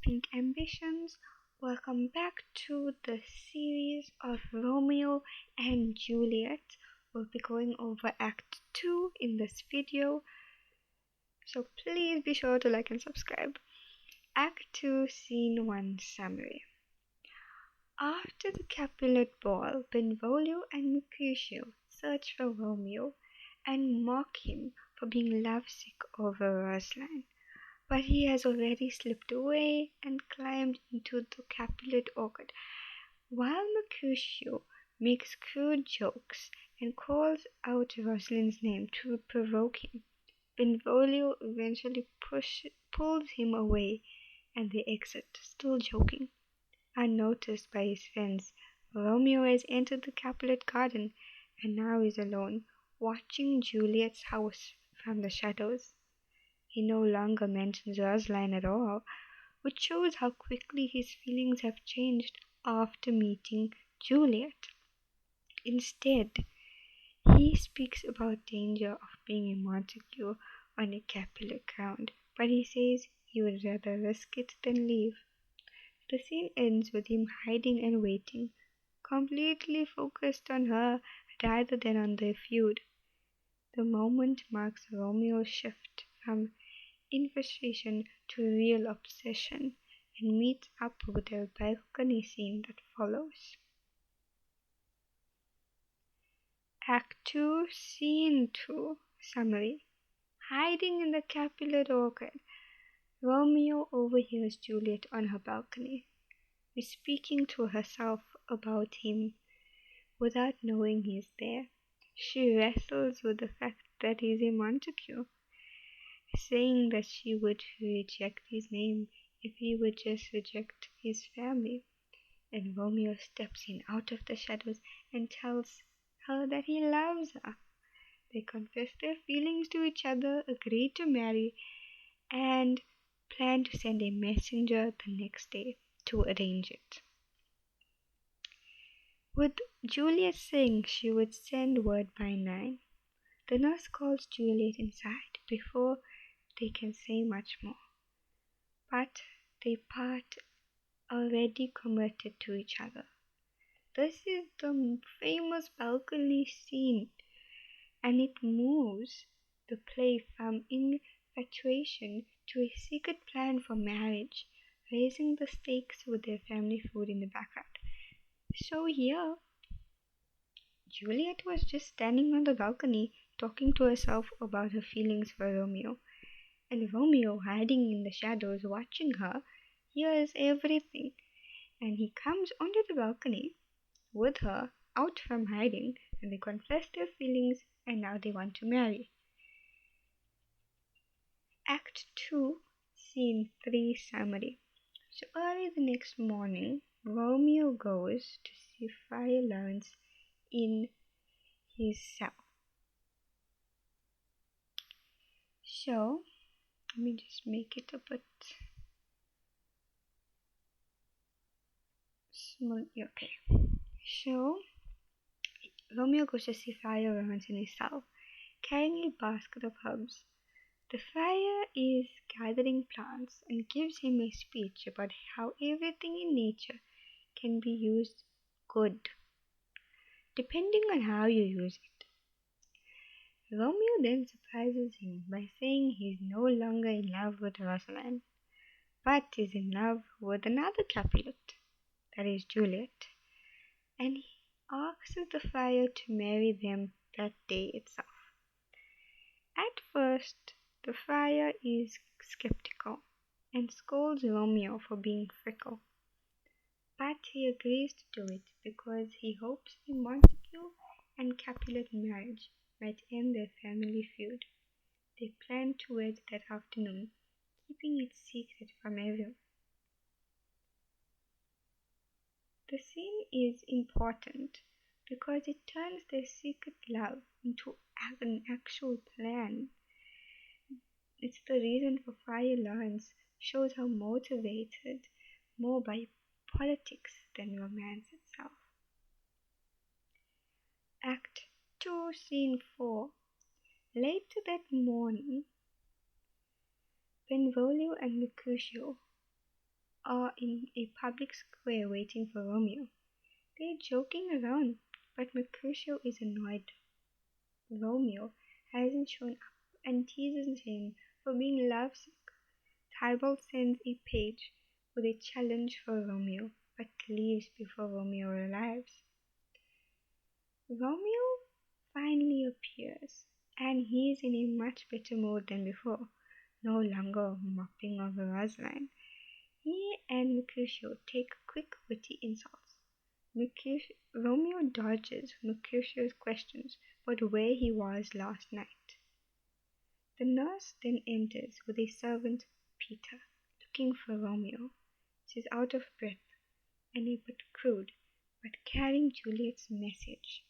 pink ambitions. Welcome back to the series of Romeo and Juliet. We'll be going over Act 2 in this video, so please be sure to like and subscribe. Act 2, Scene 1 Summary. After the Capulet ball, Benvolio and Mercutio search for Romeo and mock him for being lovesick over Rosalind. But he has already slipped away and climbed into the Capulet orchard, while Mercutio makes crude jokes and calls out Rosalind's name to provoke him. Benvolio eventually pulls him away and they exit, still joking. Unnoticed by his friends, Romeo has entered the Capulet garden and now is alone, watching Juliet's house from the shadows. He no longer mentions Rosalind at all, which shows how quickly his feelings have changed after meeting Juliet. Instead, he speaks about danger of being a Montague on a Capulet ground, but he says he would rather risk it than leave. The scene ends with him hiding and waiting, completely focused on her rather than on their feud. The moment marks Romeo's shift from infatuation to real obsession and meets up with the balcony scene that follows. Act 2, Scene 2 Summary. Hiding in the Capulet orchard, Romeo overhears Juliet on her balcony, speaking to herself about him without knowing he's there. She wrestles with the fact that he's a Montague, saying that she would reject his name if he would just reject his family. And Romeo steps in out of the shadows and tells her that he loves her. They confess their feelings to each other, agree to marry, and plan to send a messenger the next day to arrange it. With Juliet saying she would send word by 9, the nurse calls Juliet inside before they can say much more. But they part already committed to each other. This is the famous balcony scene, and it moves the play from infatuation to a secret plan for marriage, raising the stakes with their family food in the background. So here, Juliet was just standing on the balcony talking to herself about her feelings for Romeo, and Romeo, hiding in the shadows watching her, hears everything, and he comes onto the balcony with her out from hiding, and they confess their feelings, and now they want to marry. Act 2, Scene 3 Summary. So early the next morning, Romeo goes to see Friar Lawrence in his cell. So, let me just make it a bit small. Okay. So, Romeo goes to see Friar Lawrence in his cell, carrying a basket of herbs. The friar is gathering plants and gives him a speech about how everything in nature can be used good, depending on how you use it. Romeo then surprises him by saying he's no longer in love with Rosalind, but is in love with another Capulet, that is Juliet, and he asks the friar to marry them that day itself. At first, the friar is skeptical and scolds Romeo for being fickle, but he agrees to do it because he hopes the Montague and Capulet marriage might end their family feud. They plan to wed that afternoon, keeping it secret from everyone. The scene is important because it turns their secret love into an actual plan. It's the reason for Friar Lawrence shows how motivated more by politics than romance itself. Act 2, Scene 4. Later that morning, Benvolio and Mercutio are in a public square waiting for Romeo. They're joking around, but Mercutio is annoyed. Romeo hasn't shown up and teases him for being lovesick. Tybalt sends a page with a challenge for Romeo, but leaves before Romeo arrives. Romeo finally appears, and he's in a much better mood than before, no longer mopping over Rosaline. He and Mercutio take quick, witty insults. Romeo dodges Mercutio's questions about where he was last night. The nurse then enters with a servant, Peter, looking for Romeo. She's out of breath and a bit crude, but carrying Juliet's message.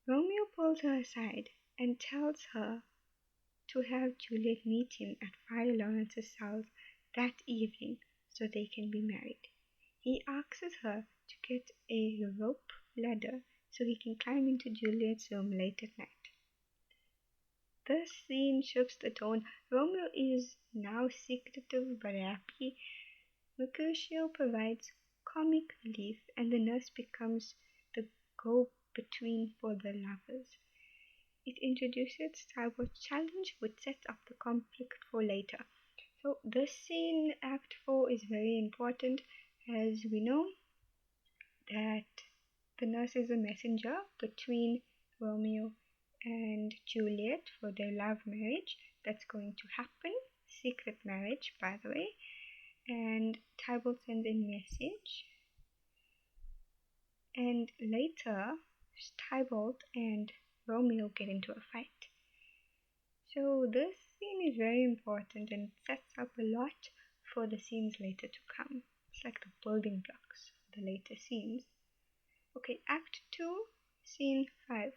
Romeo pulls her aside and tells her to have Juliet meet him at Friar Lawrence's house that evening so they can be married. He asks her to get a rope ladder so he can climb into Juliet's room late at night. This scene shifts the tone. Romeo is now secretive but happy. Mercutio provides comic relief, and the nurse becomes the go-between for the lovers. It introduces Tybalt's challenge, which sets up the conflict for later. So this scene, Act 4, is very important, as we know that the nurse is a messenger between Romeo and Juliet for their love marriage that's going to happen. Secret marriage, by the way. And Tybalt sends a message. And later, Tybalt and Romeo get into a fight. So this scene is very important and sets up a lot for the scenes later to come. It's like the building blocks for the later scenes. Okay, Act 2, Scene 5.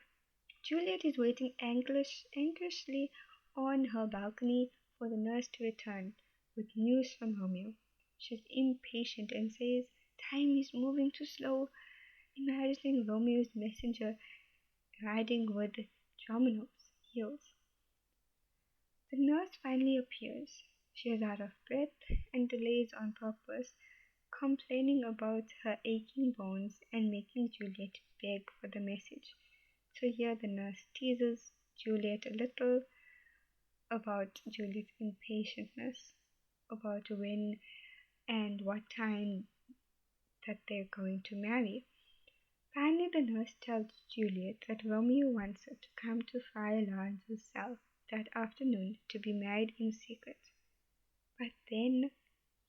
Juliet is waiting anxiously on her balcony for the nurse to return with news from Romeo. She's impatient and says time is moving too slow, imagining Romeo's messenger riding with Domino's heels. The nurse finally appears. She is out of breath and delays on purpose, complaining about her aching bones and making Juliet beg for the message. So here the nurse teases Juliet a little about Juliet's impatientness, about when and what time that they're going to marry. Finally, the nurse tells Juliet that Romeo wants her to come to Friar Lawrence's cell that afternoon to be married in secret. But then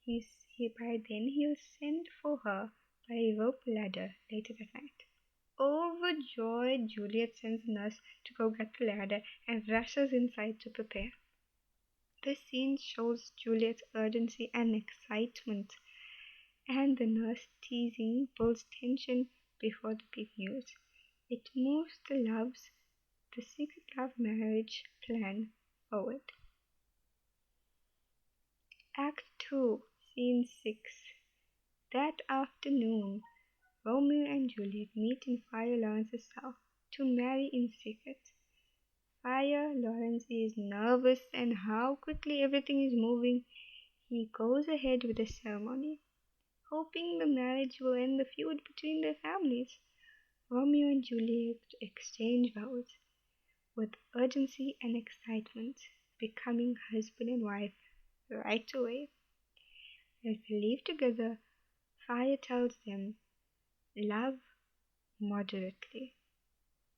he'll send for her by a rope ladder later that night. Overjoyed, Juliet sends the nurse to go get the ladder and rushes inside to prepare. This scene shows Juliet's urgency and excitement, and the nurse teasing builds tension before the big news. It moves the secret love marriage plan forward. Act 2, Scene 6. That afternoon, Romeo and Juliet meet in Friar Lawrence's cell to marry in secret. Friar Lawrence is nervous and how quickly everything is moving. He goes ahead with the ceremony, hoping the marriage will end the feud between their families. Romeo and Juliet exchange vows with urgency and excitement, becoming husband and wife right away. As they leave together, Friar tells them, love moderately,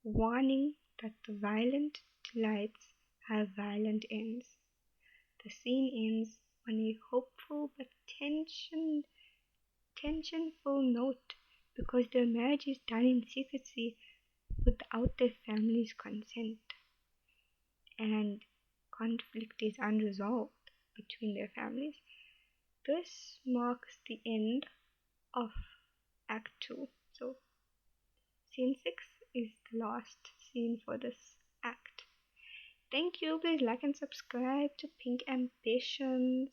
warning that the violent delights have violent ends. The scene ends on a hopeful but tensionful note because their marriage is done in secrecy without their family's consent, and conflict is unresolved between their families. This marks the end of Act 2. So, Scene 6 is the last scene for this act. Thank you. Please like and subscribe to Pink Ambitions.